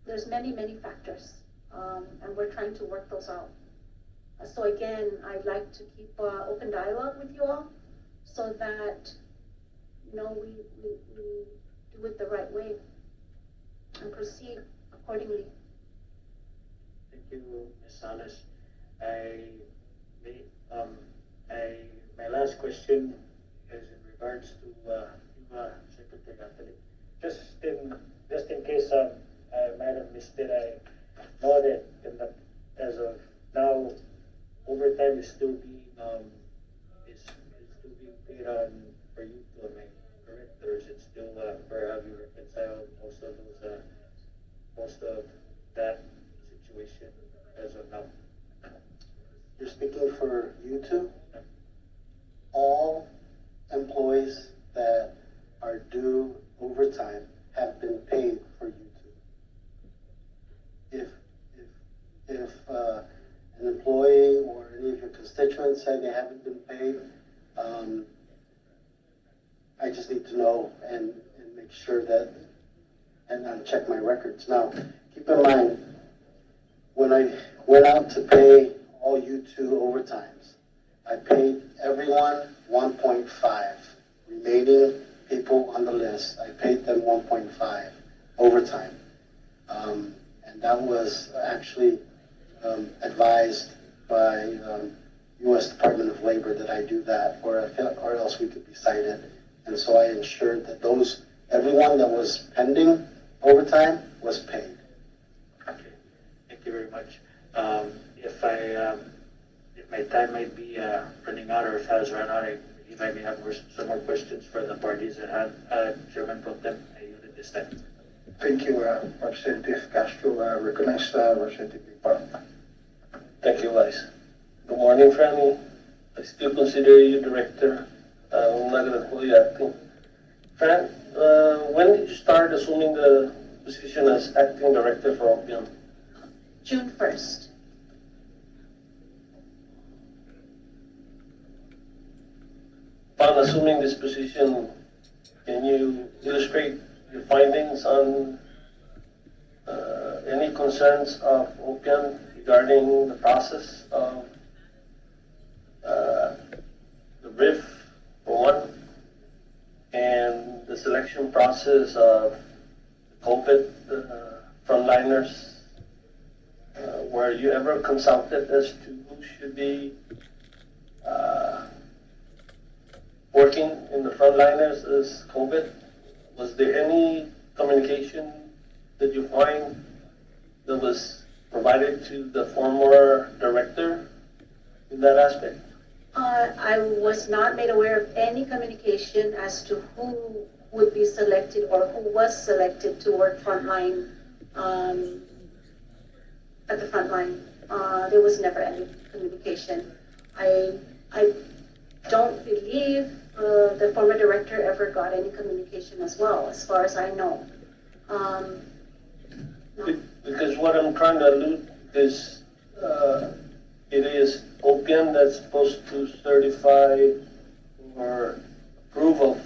there's many factors, and we're trying to work those out. So again, I'd like to keep open dialogue with you all so that, you know, we do it the right way and proceed accordingly. Thank you, Ms. Salas. My last question is in regards to Secretary Kandit. Just in case I might have missed it, I know that as of now, overtime is still being paid on for you to, am I correct, or is it still or have you reconciled most of that situation as of now? You're speaking for you two? All employees that are due overtime have been paid for you two. If an employee or any of your constituents say they haven't been paid, I just need to know and make sure that, and I'll check my records. Now, keep in mind, when I went out to pay all you two overtimes, I paid everyone 1.5. Remaining people on the list, I paid them 1.5 overtime. And that was actually advised by U.S. Department of Labor that I do that, or else we could be cited. And so I ensured that everyone that was pending overtime was paid. Okay, thank you very much. If my time might be running out, or if it has run out, I believe I may have some more questions for the parties at hand. Chairman Pro Tem, I yield at this time. Thank you, Representative Castro. Recognize Representative Park. Thank you, Vice. Good morning, Franny. I still consider you director. I'm not going to call you acting. Fran, when did you start assuming the position as acting director for OPM? June 1st. Upon assuming this position, can you illustrate your findings on any concerns of OPM regarding the process of the RIF, for one, and the selection process of the COVID frontliners? Were you ever consulted as to who should be working in the frontliners as COVID? Was there any communication that you find that was provided to the former director in that aspect? I was not made aware of any communication as to who would be selected or who was selected to work frontline, at the front line. There was never any communication. I don't believe the former director ever got any communication as well, as far as I know. No. Because what I'm trying to allude is it is OPM that's supposed to certify or approve of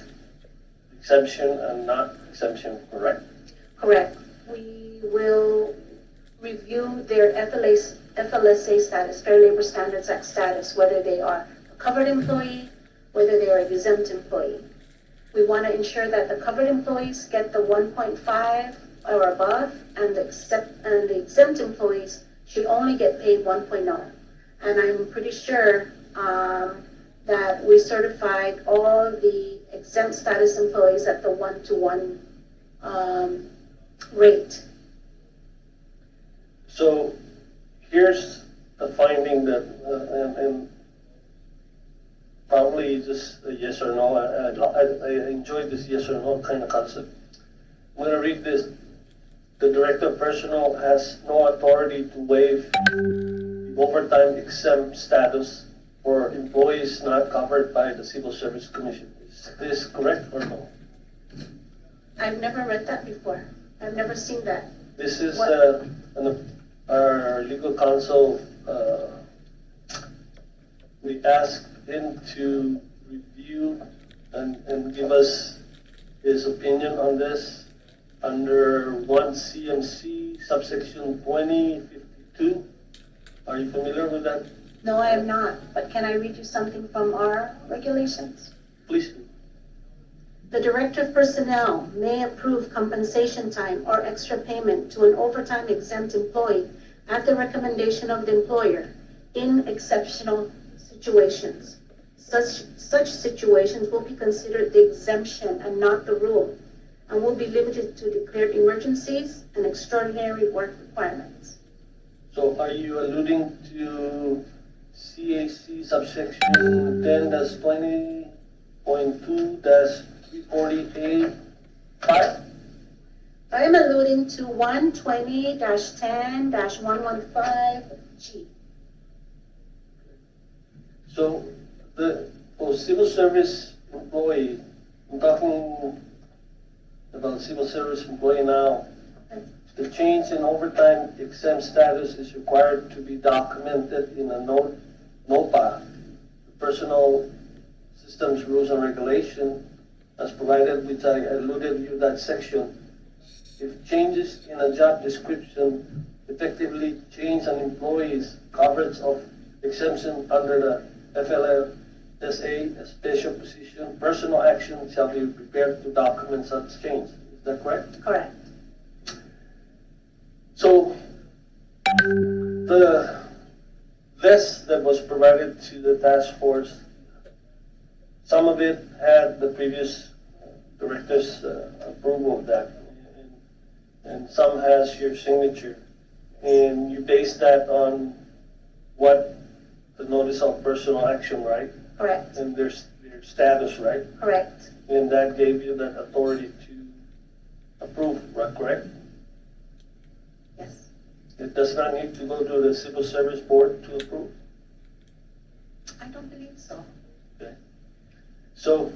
exemption and not exemption, correct? Correct. We will review their FLSA status, Fair Labor Standards Act status, whether they are a covered employee, whether they are an exempt employee. We want to ensure that the covered employees get the 1.5 or above, and the exempt employees should only get paid 1.0. And I'm pretty sure that we certified all the exempt status employees at the 1-to-1 rate. So here's a finding that, and probably just a yes or no. I enjoyed this yes or no kind of concept. I'm going to read this. The Director of Personnel has no authority to waive the overtime exempt status for employees not covered by the Civil Service Commission. Is this correct or no? I've never read that before. I've never seen that. This is our legal counsel. We asked him to review and give us his opinion on this under 1 CMC subsection 2052. Are you familiar with that? No, I am not, but can I read you something from our regulations? Please. The Director of Personnel may approve compensation time or extra payment to an overtime exempt employee at the recommendation of the employer in exceptional situations. Such situations will be considered the exemption and not the rule, and will be limited to declared emergencies and extraordinary work requirements. So are you alluding to CAC subsection 10-20.2-340A5? I am alluding to 120-10-115G. So for civil service employee, I'm talking about civil service employee now. The change in overtime exempt status is required to be documented in a NOPA, Personal Systems Rules and Regulation, as provided, which I alluded to that section. If changes in a job description effectively change an employee's coverage of exemption under the FLSA, a special position, personal action shall be prepared to document such change. Is that correct? Correct. So the list that was provided to the task force, some of it had the previous director's approval of that, and some has your signature. And you base that on what the notice of personal action, right? Correct. And their status, right? Correct. And that gave you that authority to approve, right? Correct? Yes. It does not need to go to the Civil Service Board to approve. I don't believe so. Okay. So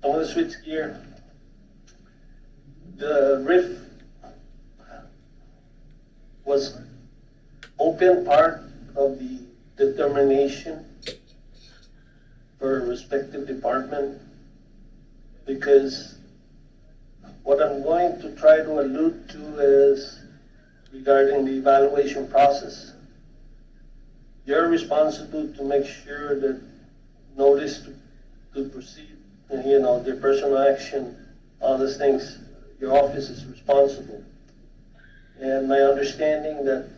I'm going to switch gear. The RIF was open part of the determination for a respective department, because what I'm going to try to allude to is regarding the evaluation process. You're responsible to make sure that notice to proceed, their personal action, all these things, your office is responsible. And my understanding that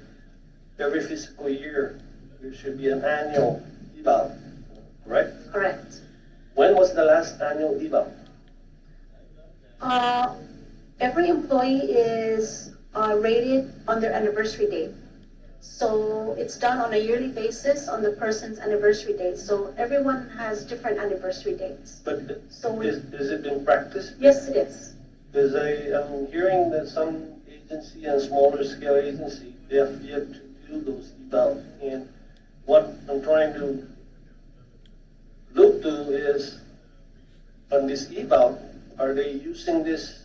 every fiscal year, there should be an annual eval, correct? Correct. When was the last annual eval? Every employee is rated on their anniversary date. So it's done on a yearly basis on the person's anniversary date. So everyone has different anniversary dates. But So is it in practice? yes, it is. Because I'm hearing that some agency and smaller scale agency, they have yet to do those eval. And what I'm trying to look to is, on this eval, are they using this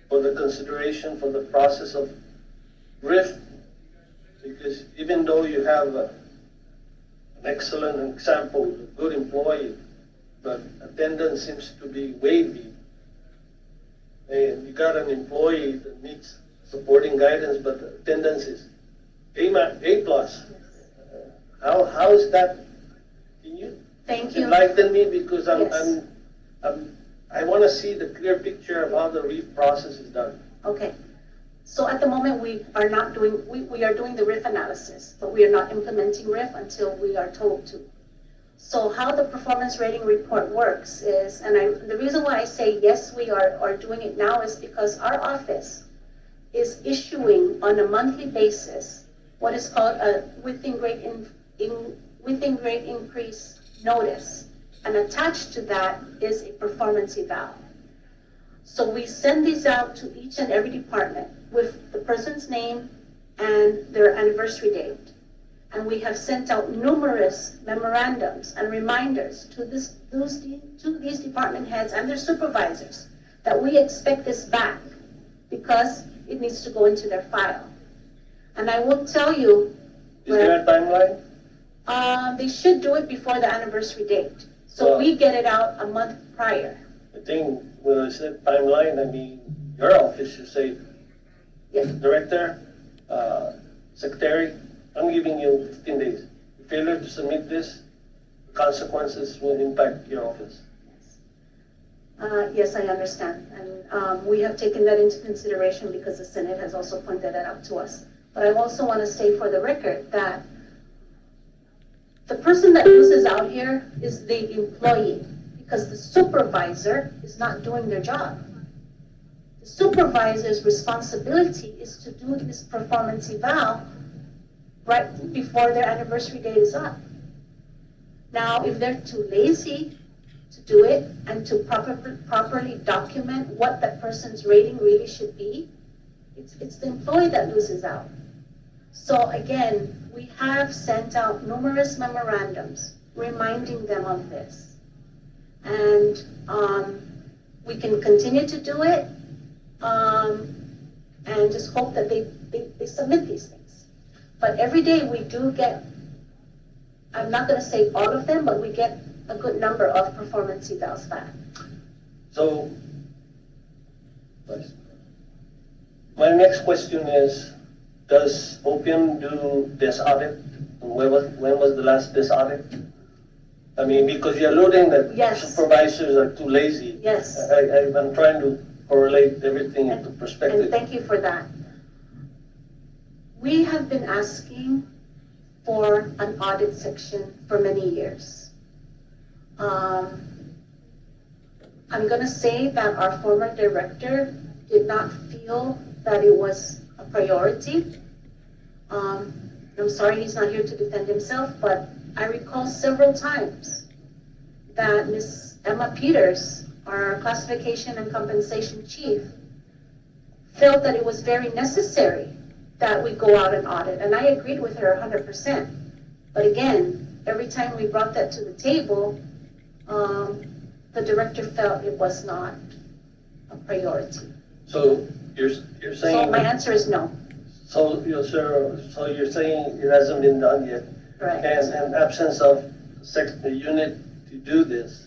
for the consideration for the process of RIF? Because even though you have an excellent example, a good employee, but attendance seems to be wavy, and you got an employee that needs supporting guidance, but attendance is A plus. How is that? Can you Thank you. enlighten me, because Yes. I want to see the clear picture of how the RIF process is done. Okay. So at the moment, we are not doing, we are doing the RIF analysis, but we are not implementing RIF until we are told to. So how the performance rating report works is, and the reason why I say yes, we are doing it now is because our office is issuing on a monthly basis what is called a within grade increase notice. And attached to that is a performance eval. So we send these out to each and every department with the person's name and their anniversary date. And we have sent out numerous memorandums and reminders to these department heads and their supervisors that we expect this back because it needs to go into their file. And I will tell you, Is there a timeline? they should do it before the anniversary date. So Well- we get it out a month prior. I think when I said timeline, I mean your office should say Yeah. Director, Secretary, I'm giving you 15 days. Failure to submit this, consequences will impact your office. Yes, I understand. And we have taken that into consideration because the Senate has also pointed that out to us. But I also want to say for the record that the person that loses out here is the employee because the supervisor is not doing their job. The supervisor's responsibility is to do this performance eval right before their anniversary date is up. Now, if they're too lazy to do it and to properly document what that person's rating really should be, it's the employee that loses out. So again, we have sent out numerous memorandums reminding them of this. And we can continue to do it and just hope that they submit these things. But every day we do get, I'm not going to say all of them, but we get a good number of performance evals back. So, my next question is, does OPM do this audit? And when was the last this audit? I mean, because you're alluding that Yes. supervisors are too lazy. Yes. I'm trying to correlate everything into And perspective. thank you for that. We have been asking for an audit section for many years. I'm going to say that our former director did not feel that it was a priority. I'm sorry he's not here to defend himself, but I recall several times that Ms. Emma Peters, our classification and compensation chief, felt that it was very necessary that we go out and audit, and I agreed with her 100%. But again, every time we brought that to the table, the director felt it was not a priority. So you're So saying. my answer is no. So you're saying it hasn't been done yet? Correct. And absence of a unit to do this.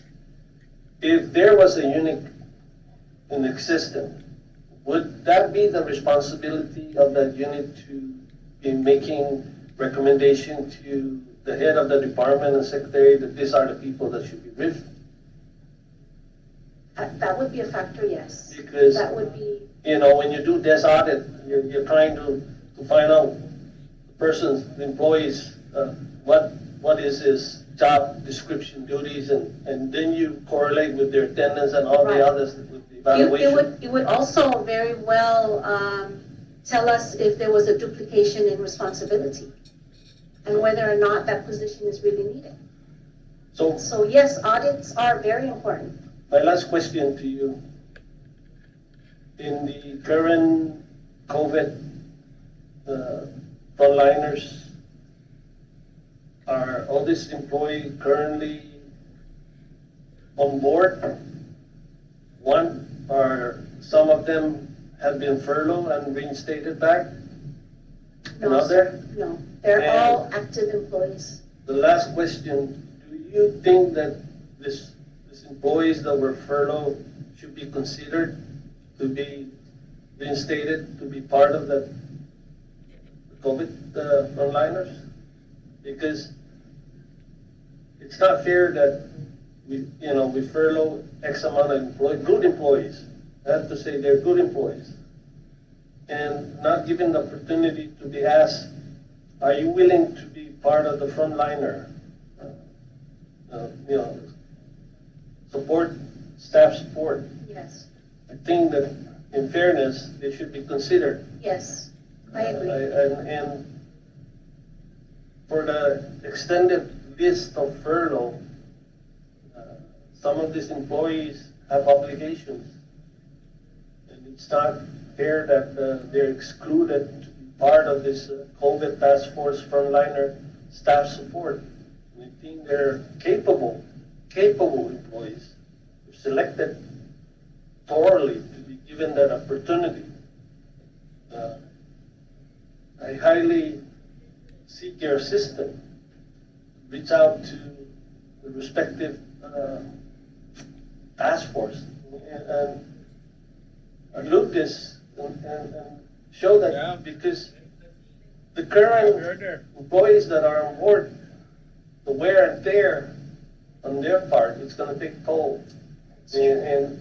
If there was a unit in existence, would that be the responsibility of that unit to be making recommendation to the head of the department and secretary that these are the people that should be riffed? That would be a factor, yes. Because, That would be, you know, when you do this audit, you're trying to find out the person's, the employee's, what is his job description, duties, and then you correlate with their attendance and all Right. the others with the evaluation. it would also very well tell us if there was a duplication in responsibility and whether or not that position is really needed. So So yes, audits are very important. my last question to you. In the current COVID frontliners, are all these employees currently on board? One, or some of them have been furloughed and reinstated back? No, Another? No, they're And- all active employees. The last question, do you think that these employees that were furloughed should be considered to be reinstated, to be part of the COVID frontliners? Because it's not fair that we furlough X amount of employees, good employees. I have to say they're good employees. And not given the opportunity to be asked, are you willing to be part of the frontliner? Support, staff support. Yes, I think that in fairness, they should be considered. yes, I agree. And for the extended list of furlough, some of these employees have obligations. And it's not fair that they're excluded to be part of this COVID task force frontliner staff support. And I think they're capable employees, selected thoroughly to be given that opportunity. I highly seek your assistance. Reach out to the respective task force and look this and show that, because the current employees that are on board, the wear and tear on their part, it's gonna take toll. And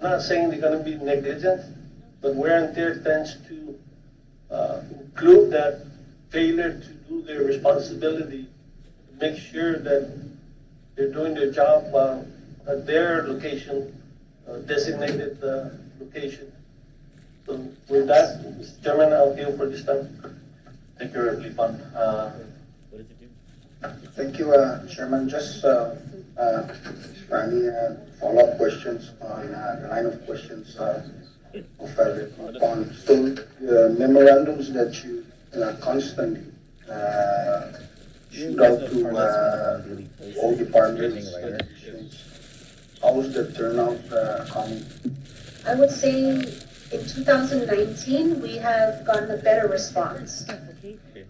not saying they're gonna be negligent, but wear and tear tends to include that failure to do their responsibility, to make sure that they're doing their job while at their location, designated location. So with that, Mr. Chairman, I'll yield for this time. Thank you, Reverend Lipan. Thank you, Chairman. Just any follow-up questions on the line of questions of on so memorandums that you constantly shoot out to all departments. How was the turnout coming? I would say in 2019, we have gotten a better response.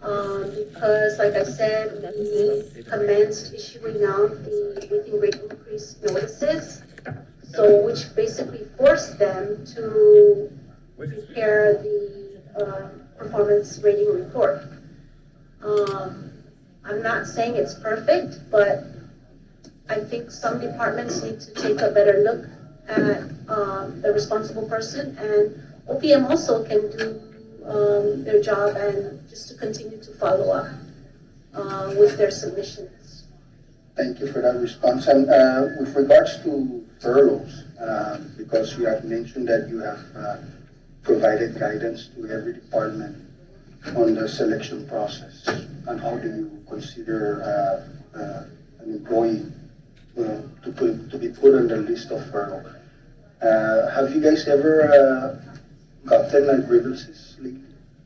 Because like I said, we commenced issuing out the waiting rate increase notices. So which basically forced them to prepare the performance rating report. I'm not saying it's perfect, but I think some departments need to take a better look at the responsible person, and OPM also can do their job and just to continue to follow up with their submissions. Thank you for that response. And with regards to furloughs, because you have mentioned that you have provided guidance to every department on the selection process, and how do you consider an employee to be put on the list of furlough? Have you guys ever gotten grievances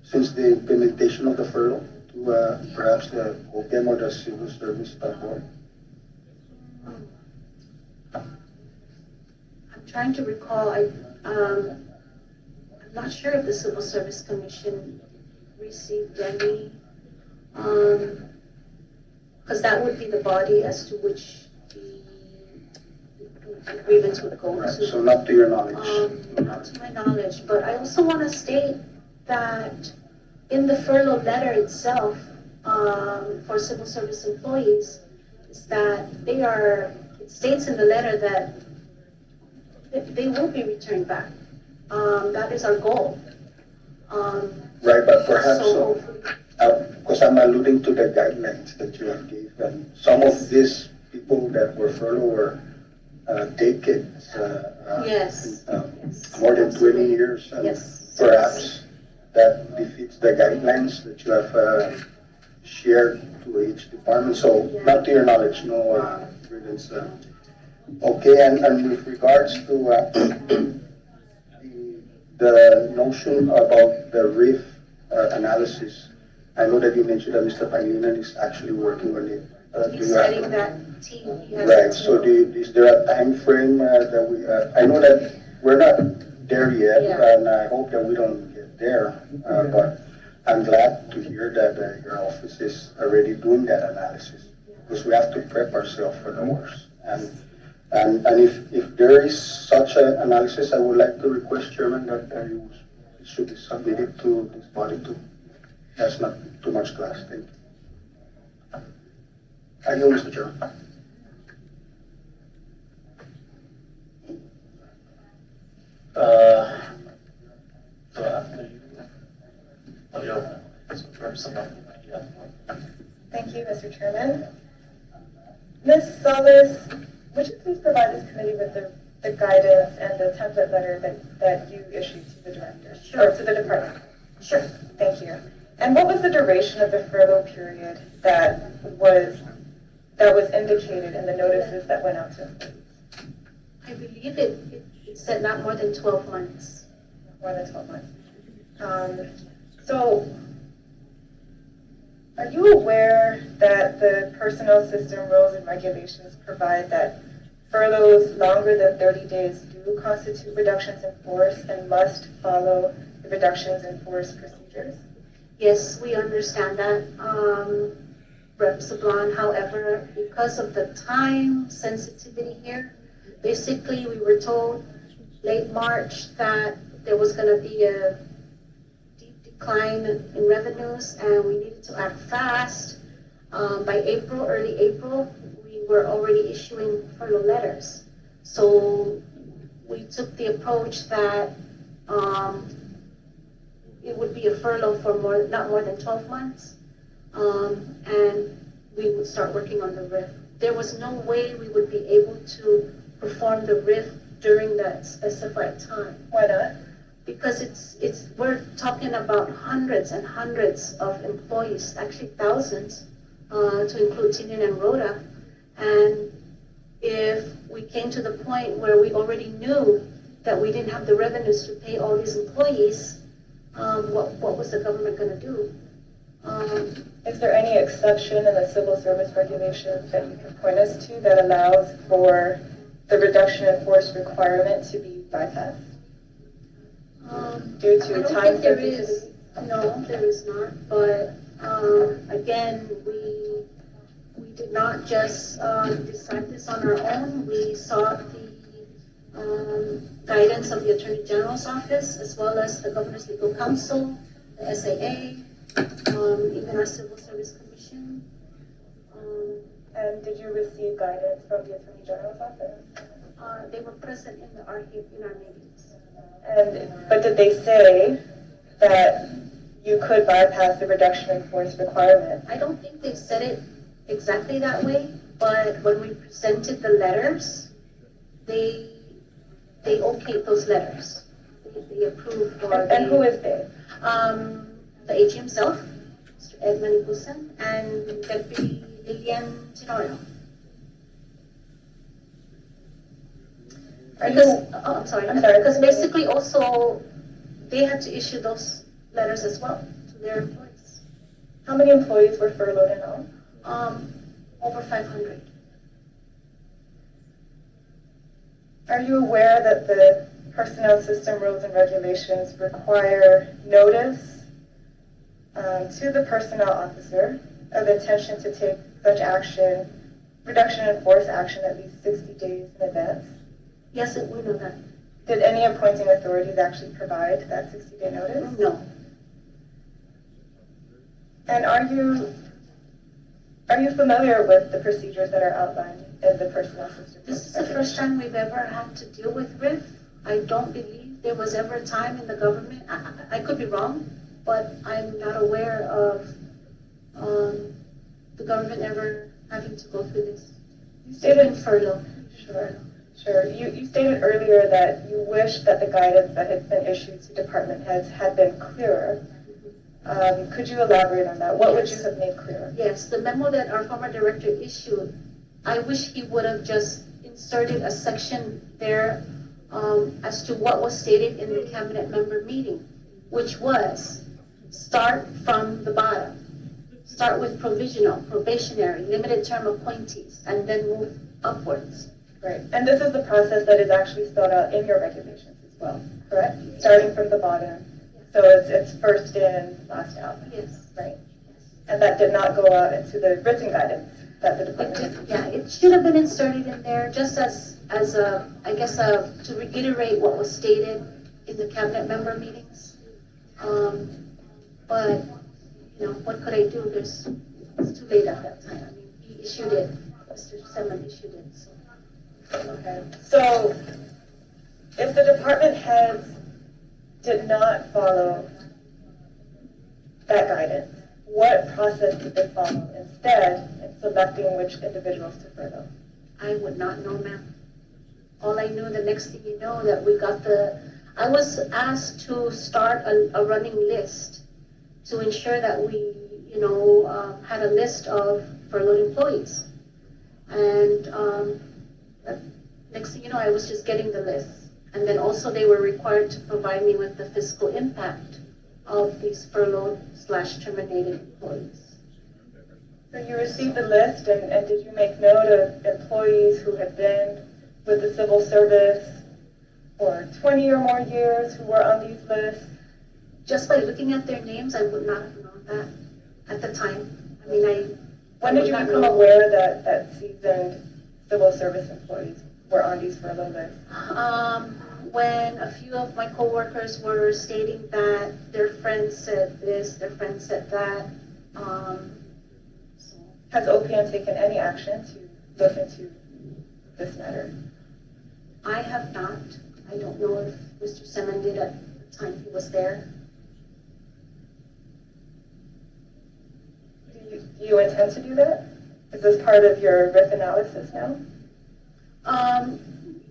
since the implementation of the furlough to perhaps the OPM or the Civil Service Board? I'm trying to recall, I'm not sure if the Civil Service Commission received any, because that would be the body as to which the grievance would go Right, to. so not to your knowledge. Not to my knowledge, but I also want to state that in the furlough letter itself, for civil service employees, is that it states in the letter that they will be returned back. That is our goal. Right, but perhaps, So because I'm alluding to the guidelines that you have gave, and some of these people that were furloughed were decades, yes, yes. more than 20 years, and Yes. perhaps that defeats the guidelines that you have shared to each department. So, not to your knowledge, no grievance. Okay, and with regards to the notion about the RIF analysis, I know that you mentioned that Mr. Pangilinan is actually working on it. Do He's you have- heading that team. He has Right, a so team. is there a time frame that we, I know that we're not there yet, Yeah. and I hope that we don't get there, but I'm glad to hear that your office is already doing that analysis, because we have to prep ourselves for the worst. And if there is such an analysis, I would like to request, Chairman, that it should be submitted to this body too. That's not too much to ask, thank you. Thank you, Mr. Chairman. So after you, Thank you, Mr. Chairman. Ms. Salas, would you please provide this committee with the guidance and the template letter that you issued to the director? Sure. Or to the department? Sure. Thank you. And what was the duration of the furlough period that was indicated in the notices that went out to employees? I believe it said not more than 12 months. More than 12 months. So, are you aware that the personnel system rules and regulations provide that furloughs longer than 30 days do constitute reductions in force and must follow the reductions in force procedures? Yes, we understand that, Rep. Sablan. However, because of the time sensitivity here, basically we were told late March that there was going to be a deep decline in revenues, and we needed to act fast. By April, early April, we were already issuing furlough letters. So we took the approach that it would be a furlough for not more than 12 months, and we would start working on the RIF. There was no way we would be able to perform the RIF during that specified time. Why not? Because we're talking about hundreds and hundreds of employees, actually thousands, to include Tinian and Rhoda. And if we came to the point where we already knew that we didn't have the revenues to pay all these employees, what was the government going to do? Is there any exception in the civil service regulations that you can point us to that allows for the reduction in force requirement to be bypassed? Due to I don't time think there sensitivity? is. No, there is not. But again, we did not just decide this on our own. We sought the guidance of the Attorney General's office, as well as the Governor's Legal Counsel, the SAA, even our Civil Service Commission. And did you receive guidance from the Attorney General's office? They were present in our meetings. But did they say that you could bypass the reduction in force requirement? I don't think they said it exactly that way, but when we presented the letters, they okayed those letters. They approved. And who is they? The AG himself, Mr. Ed Manipusan, and Deputy Lilian Tenorio. I'm sorry. Because basically also, they had to issue those letters as well to their employees. How many employees were furloughed in all? Over 500. Are you aware that the personnel system rules and regulations require notice to the personnel officer of intention to take such action, reduction in force action, at least 60 days in advance? Yes, we know that. Did any appointing authorities actually provide that 60-day notice? No. And are you familiar with the procedures that are outlined in the personnel system? This is the first time we've ever had to deal with RIF. I don't believe there was ever a time in the government, I could be wrong, but I'm not aware of the government ever having to go through this. You stated furlough. Sure. You stated earlier that you wish that the guidance that had been issued to department heads had been clearer. Could you elaborate on that? What would you have made clearer? Yes, the memo that our former director issued, I wish he would have just inserted a section there as to what was stated in the cabinet member meeting, which was start from the bottom. Start with provisional, probationary, limited term appointees, and then move upwards. Right. And this is the process that is actually spelled out in your regulations as well, correct? Starting from the bottom. So it's first in, last out. Yes. Right. And that did not go out into the written guidance that the department. It should have been inserted in there just as to reiterate what was stated in the cabinet member meetings. But what could I do? It's too late at that time. I mean, he issued it. Mr. Seman issued it. So. Okay. So if the department heads did not follow that guidance, what process did they follow instead in selecting which individuals to furlough? I would not know, ma'am. All I knew, the next thing you know, that we got I was asked to start a running list to ensure that we, had a list of furloughed employees. And next thing you know, I was just getting the list. And then also they were required to provide me with the fiscal impact of these furloughed/terminated employees. So you received the list, and did you make note of employees who had been with the civil service for 20 or more years who were on these lists? Just by looking at their names, I would not have known that at the time. I mean, When did you become aware that seasoned civil service employees were on these furlough lists? when a few of my coworkers were stating that their friends said this, their friends said that. So Has OPM taken any action to look into this matter? I have not. I don't know if Mr. Semen did at the time he was there. Do you intend to do that? Is this part of your risk analysis now?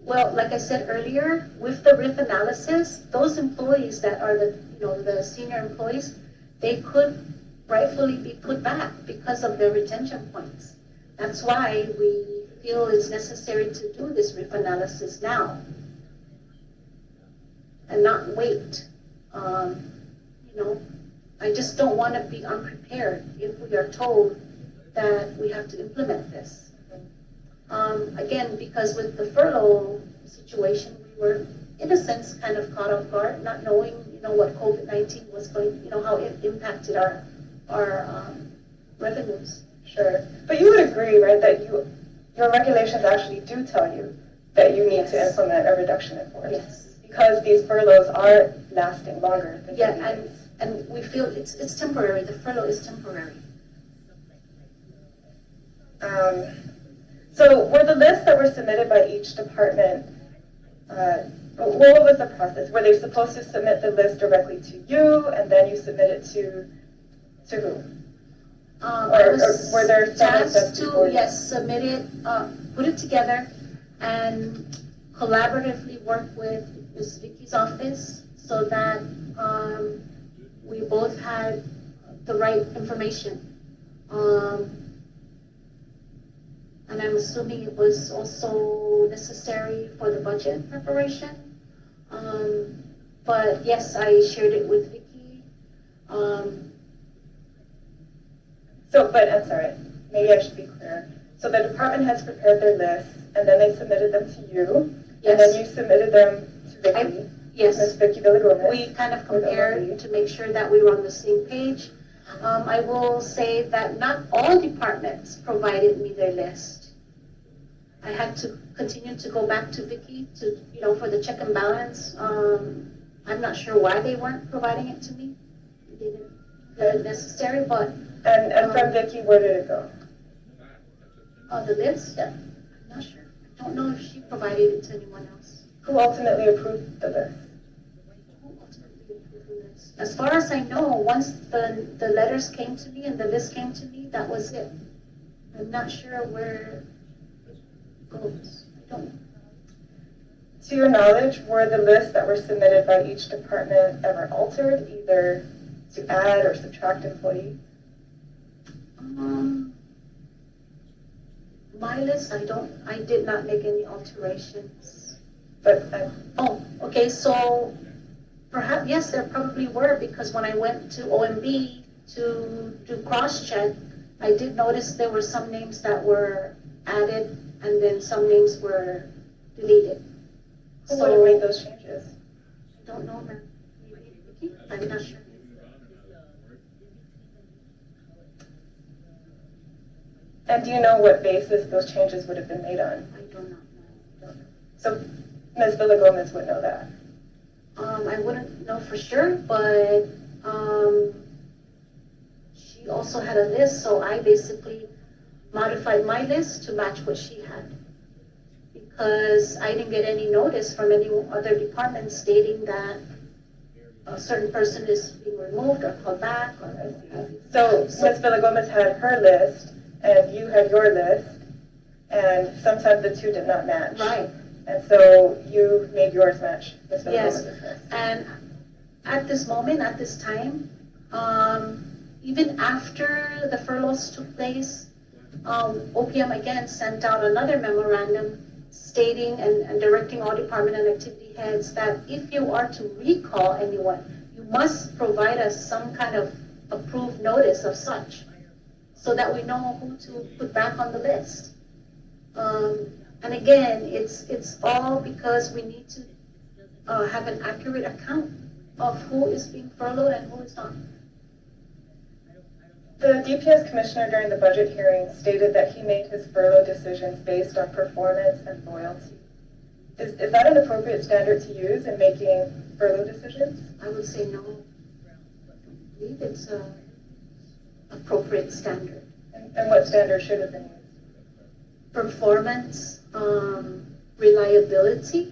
Well, like I said earlier, with the RIF analysis, those employees that are the senior employees, they could rightfully be put back because of their retention points. That's why we feel it's necessary to do this RIF analysis now and not wait. I just don't want to be unprepared if we are told that we have to implement this. Again, because with the furlough situation, we were, in a sense, kind of caught off guard, not knowing, what COVID-19 was going, how it impacted our revenues. Sure. But you would agree, right, that your regulations actually do tell you that you need to implement a reduction in force? Yes. Because these furloughs are lasting longer than 30 Yeah, days. and we feel it's temporary. The furlough is temporary. So were the lists that were submitted by each department, what was the process? Were they supposed to submit the list directly to you, and then you submit it to who? I was were there several tasked steps before to, you? yes, submit it, put it together, and collaboratively work with Ms. Vicky's office so that we both had the right information. And I'm assuming it was also necessary for the budget preparation. But yes, I shared it with Vicky. But I'm sorry, maybe I should be clear. So the department has prepared their lists, and then they submitted them to you, and then you submitted them to Vicky. Yes. Ms. Vicky Villagomez. We kind of with compared OMB. to make sure that we were on the same page. I will say that not all departments provided me their list. I had to continue to go back to Vicky to, for the check and balance. I'm not sure why they weren't providing it to me. They didn't feel it necessary, but. And from Vicky, where did it go? The list? Yeah. I'm not sure. I don't know if she provided it to anyone else. Who ultimately approved the list? As far as I know, once the letters came to me and the list came to me, that was it. I'm not sure where it goes. I don't know. To your knowledge, were the lists that were submitted by each department ever altered, either to add or subtract employee? My list, I did not make any alterations. But Okay, so perhaps, yes, there probably were, because when I went to OMB to do cross-check, I did notice there were some names that were added and then some names were deleted. who would have made those changes? I don't know, ma'am. Maybe Vicky? I'm not sure. And do you know what basis those changes would have been made on? I do not know. So Ms. Villagomez would know that. I wouldn't know for sure, but she also had a list, so I basically modified my list to match what she had. Because I didn't get any notice from any other department stating that a certain person is being removed or called back or. So Ms. Villagomez had her list, and you had your list, and sometimes the two did not match. Right. And so you made yours match Ms. Yes, Villagomez's list. and at this moment, at this time, even after the furloughs took place, OPM again sent out another memorandum stating and directing all department and activity heads that if you are to recall anyone, you must provide us some kind of approved notice of such, so that we know who to put back on the list. And again, it's all because we need to have an accurate account of who is being furloughed and who is not. The DPS commissioner during the budget hearing stated that he made his furlough decisions based on performance and loyalty. Is that an appropriate standard to use in making furlough decisions? I would say no. I believe it's a appropriate standard. And what standard should have been used? Performance, reliability,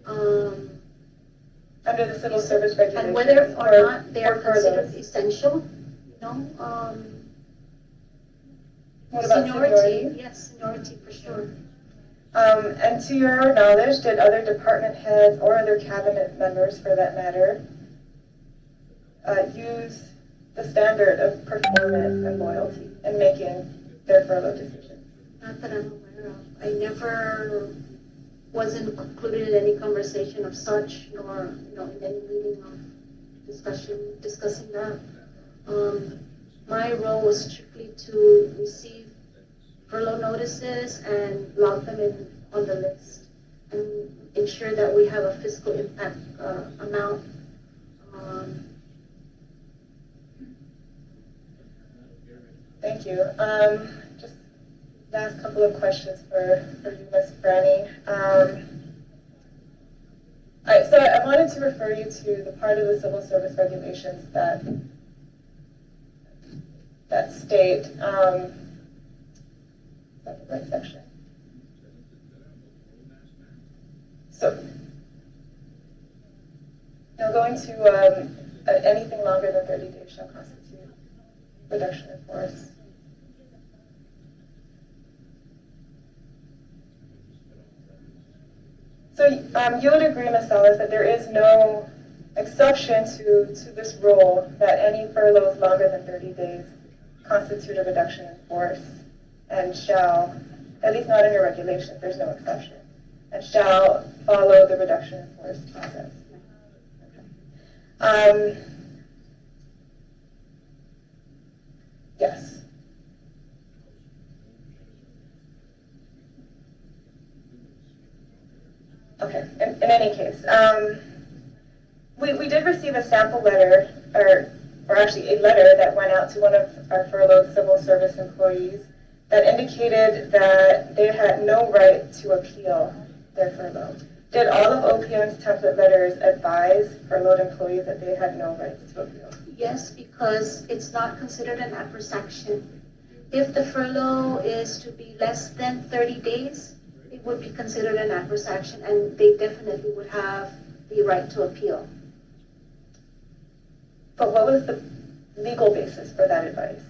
Under the civil service regulations? and whether or not they are considered furloughs? essential, What about seniority? Yes, seniority for sure. And to your knowledge, did other department heads or other cabinet members, for that matter, use the standard of performance and loyalty in making their furlough decisions? Not that I'm aware of. I never wasn't included in any conversation of such, nor in any meeting of discussing that. My role was strictly to receive furlough notices and log them in on the list and ensure that we have a fiscal impact amount. Thank you. Just last couple of questions for you, Ms. Franny. So I wanted to refer you to the part of the civil service regulations that state, is that the right section? So, going to anything longer than 30 days shall constitute reduction in force. So you would agree, Ms. Salas, that there is no exception to this rule that any furloughs longer than 30 days constitute a reduction in force and shall, at least not in your regulations, there's no exception, and shall follow the reduction in force process. Yes. Okay, in any case, we did receive a sample letter, or actually a letter that went out to one of our furloughed civil service employees that indicated that they had no right to appeal their furlough. Did all of OPM's template letters advise furloughed employees that they had no rights to appeal? Yes, because it's not considered an adverse action. If the furlough is to be less than 30 days, it would be considered an adverse action, and they definitely would have the right to appeal. But what was the legal basis for that advice?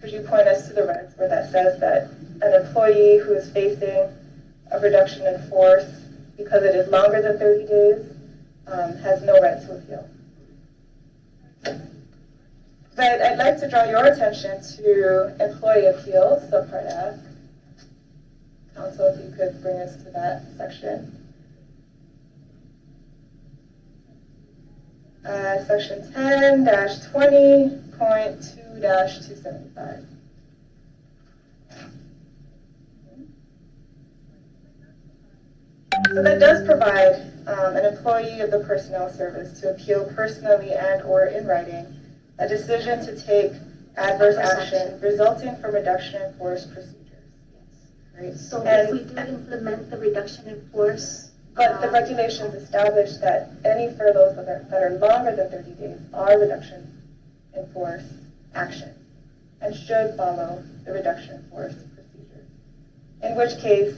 Could you point us to the regs where that says that an employee who is facing a reduction in force because it is longer than 30 days has no right to appeal? But I'd like to draw your attention to employee appeals, subpart F. Council, if you could bring us to that section. Section 10-20.2-275. So that does provide an employee of the personnel service to appeal personally and or in writing a decision to take adverse action resulting from reduction in force procedures. Right. So if we do implement the reduction in force, but the regulations establish that any furloughs that are longer than 30 days are reduction in force action and should follow the reduction in force procedure. In which case,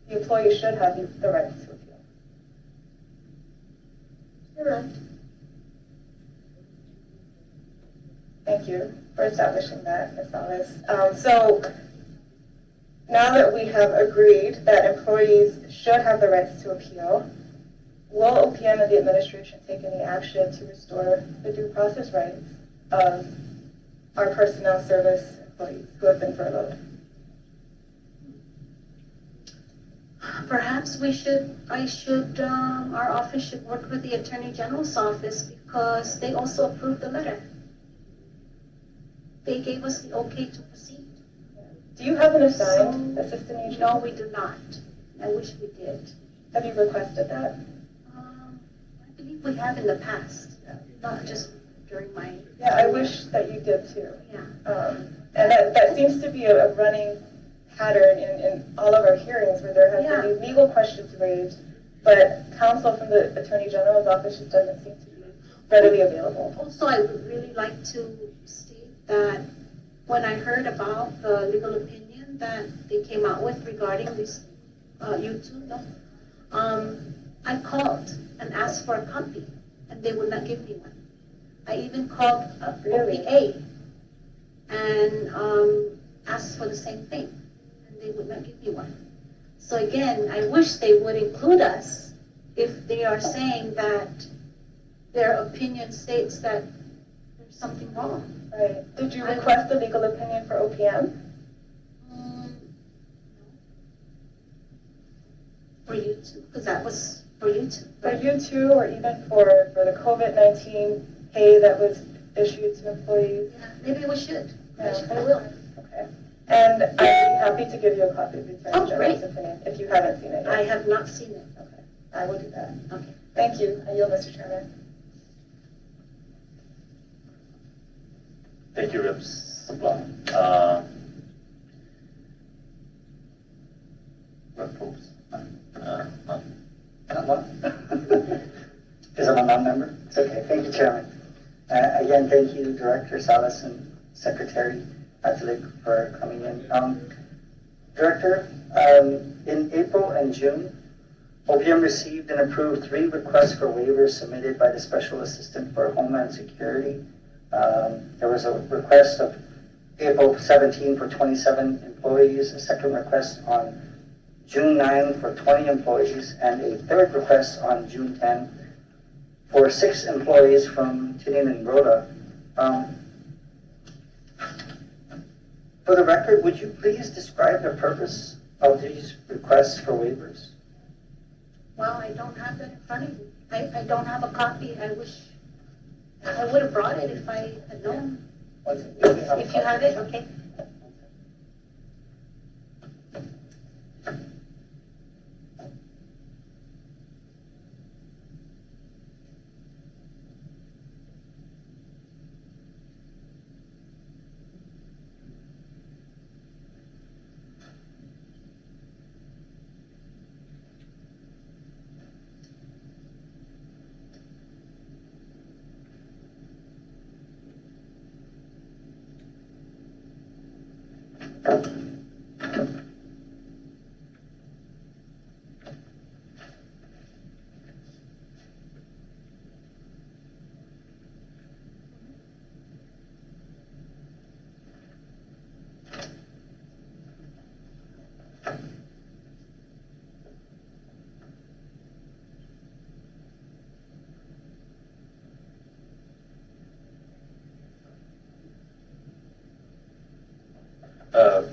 the employee should have the right to appeal. You're right. Thank you for establishing that, Ms. Salas. So now that we have agreed that employees should have the rights to appeal, will OPM and the administration take any action to restore the due process rights of our personnel service employees who have been furloughed? perhaps our office should work with the Attorney General's office because they also approved the letter. They gave us the okay to proceed. Do you have an assigned assistant agent? No, we do not. I wish we did. Have you requested that? I believe we have in the past, not just during my... Yeah, I wish that you did too. Yeah. And that seems to be a running pattern in all of our hearings where there have been these legal questions raised, but counsel from the Attorney General's office just doesn't seem to be readily available. Also, I would really like to state that when I heard about the legal opinion that they came out with regarding this YouTube, I called and asked for a copy, and they would not give me one. I even called OPA and asked for the same thing, and they would not give me one. So again, I wish they would include us if they are saying that their opinion states that there's something wrong. Right. Did you request the legal opinion for OPM? For you too, because that was for you too. For you too, or even for the COVID-19 pay that was issued to employees? Yeah, maybe we should. Yeah. I will. Okay. And I'd be happy to give you a copy of the Attorney General's great. opinion if you haven't seen it yet. I have not seen it. Okay. I will do that. Okay. Thank you. I yield, Mr. Chairman. Thank you, Reps. Rep Probst. Because I'm a non-member? It's okay. Thank you, Chairman. Again, thank you, Director Salas and Secretary Atalik for coming in. Director, in April and June, OPM received and approved 3 requests for waivers submitted by the Special Assistant for Homeland Security. There was a request of April 17 for 27 employees, a second request on June 9 for 20 employees, and a third request on June 10 for 6 employees from Tinian and Rhoda. For the record, would you please describe the purpose of these requests for waivers? Well, I don't have that in front of me. I don't have a copy. I wish I would have brought it if I had known. If you have it, okay.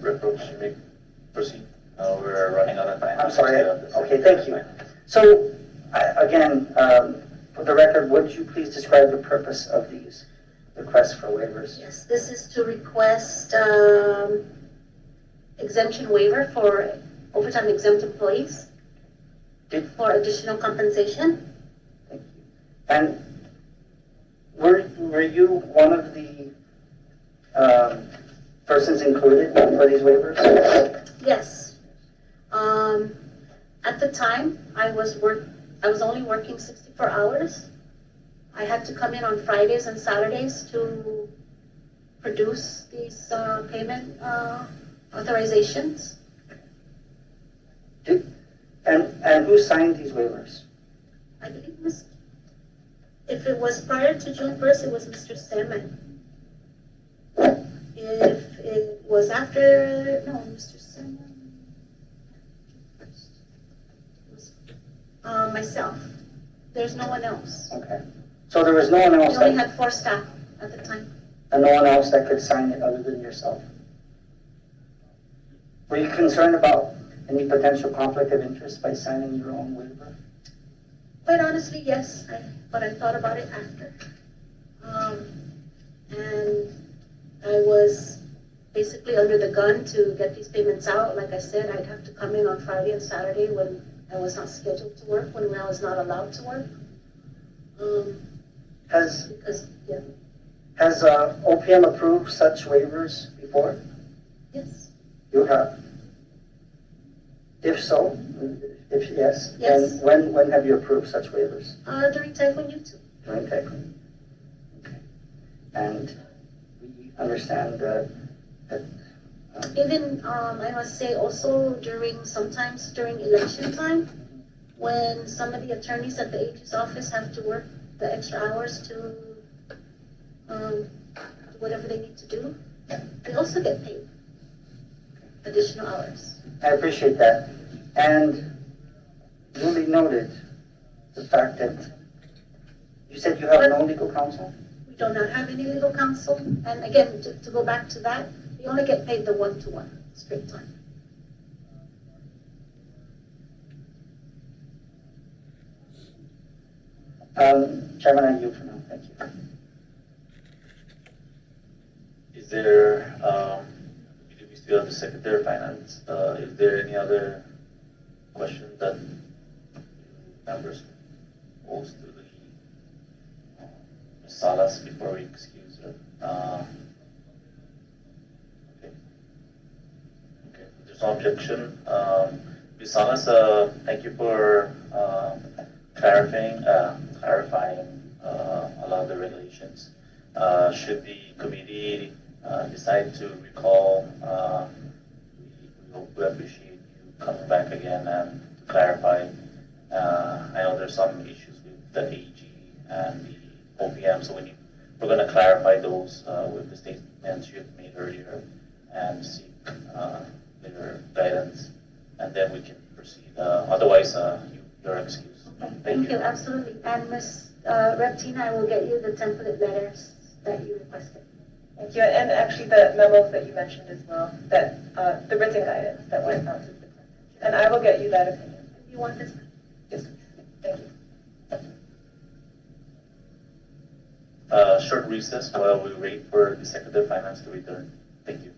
Rep Probst, you may proceed. We're running out of time. I'm sorry. Okay, thank you. So, again, for the record, would you please describe the purpose of these requests for waivers? Yes, this is to request exemption waiver for overtime exempt employees for additional compensation. Thank you. And were you one of the persons included for these waivers? Yes. At the time, I was only working 64 hours. I had to come in on Fridays and Saturdays to produce these payment authorizations. And who signed these waivers? I believe if it was prior to June 1st, it was Mr. Semen. If it was after, no, Mr. Semen. Myself. There's no one else. Okay. So there was no one else We only that, had 4 staff at the time. and no one else that could sign it other than yourself? Were you concerned about any potential conflict of interest by signing your own waiver? Quite honestly, yes, but I thought about it after. And I was basically under the gun to get these payments out. Like I said, I'd have to come in on Friday and Saturday when I was not scheduled to work, when I was not allowed to work. Has Because OPM approved such waivers before? yes, You have. If so, if yes, Yes. then when have you approved such waivers? During Typhoon U2. During Typhoon? Okay. And we understand that Even, I must say also sometimes during election time, when some of the attorneys at the AG's office have to work the extra hours to, do whatever they need to do, they also get paid additional hours. I appreciate that. And duly noted the fact that you said you have no legal counsel? We do not have any legal counsel, and again, to go back to that, we only get paid the one-to-one straight time. Chairman, I yield for now. Thank you. Is there, we still have the Secretary of Finance, is there any other question that members pose to the Ms. Salas before we excuse her? Okay. Okay, if there's no objection. Ms. Salas, thank you for clarifying a lot of the regulations. Should the committee decide to recall, we appreciate you coming back again and to clarify. I know there's some issues with the AG and the OPM, so we're going to clarify those with the statements you have made earlier and seek their guidance, and then we can proceed. Otherwise, you're excused. Thank you, absolutely. And Ms. Reptina, I will get you the template letters that you requested. Thank you. And actually the memos that you mentioned as well, that the written guidance that went out to the clerk. And I will get you that opinion. You want this? Yes, thank you. Short recess while we wait for the Secretary of Finance to return. Thank you.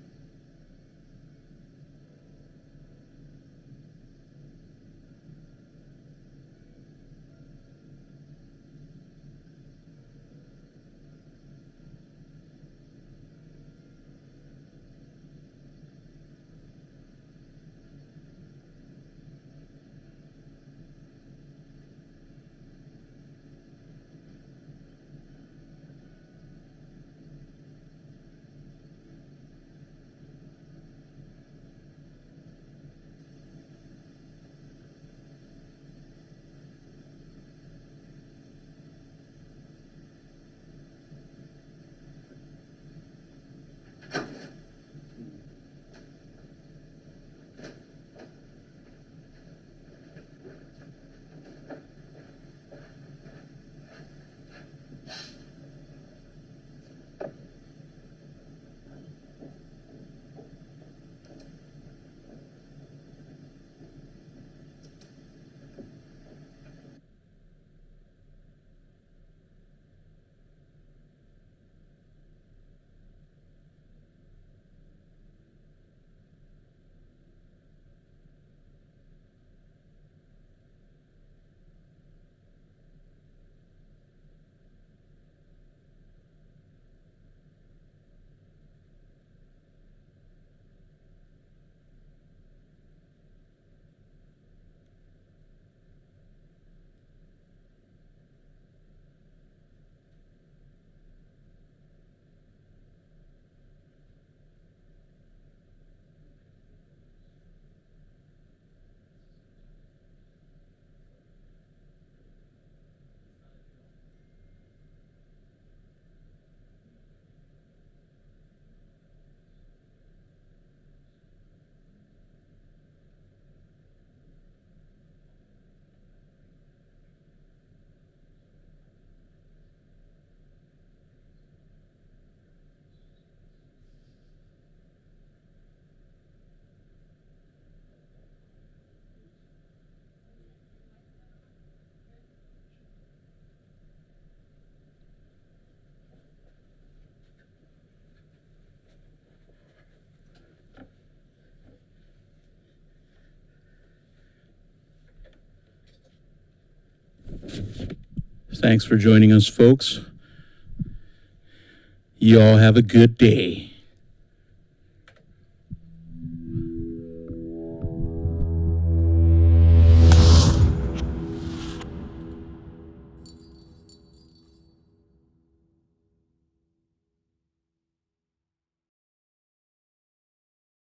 Thanks for joining us, folks. You all have a good day.